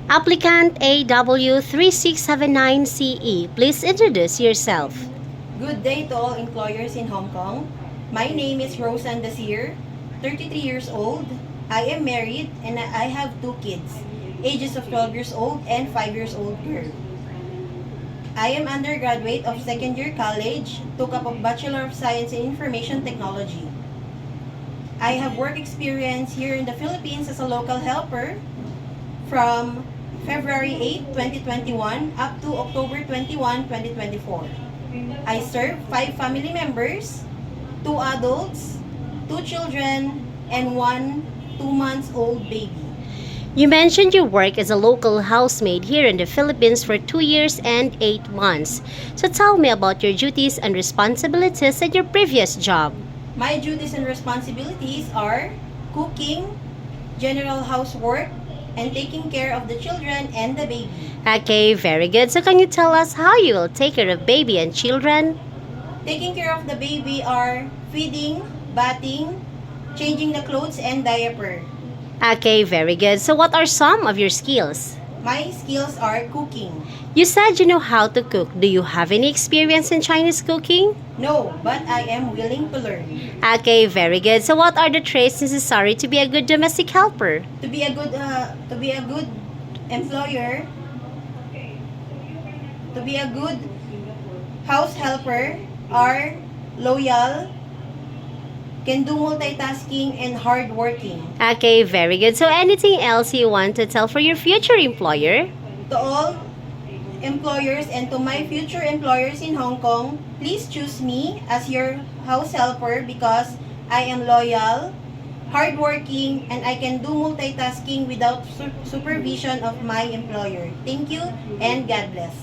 Applicant AW3679CE, please introduce yourself. Good day to all employers in Hong Kong. My name is Rosan Dasir, 33 years old. I am married and I have 2 kids, ages of 12 years old and 5 years old girl. I am undergraduate of second year college, took up a Bachelor of Science in Information Technology. I have work experience here in the Philippines as a local helper from February 8, 2021 up to October 21, 2024. I serve 5 family members, 2 adults, 2 children, and 1 2-month-old baby. You mentioned you work as a local housemaid here in the Philippines for 2 years and 8 months. So tell me about your duties and responsibilities at your previous job. My duties and responsibilities are cooking, general housework, and taking care of the children and the baby. Okay, very good. So can you tell us how you will take care of baby and children? Taking care of the baby are feeding, bathing, changing the clothes, and diaper. Okay, very good. So what are some of your skills? My skills are cooking. You said you know how to cook. Do you have any experience in Chinese cooking? No, but I am willing to learn. Okay, very good. So what are the traits necessary to be a good domestic helper? To be a good employer, to be a good house helper are loyal, can do multitasking, and hardworking. Okay, very good. So anything else you want to tell for your future employer? To all employers and to my future employers in Hong Kong, please choose me as your house helper because I am loyal, hardworking, and I can do multitasking without supervision of my employer. Thank you and God bless.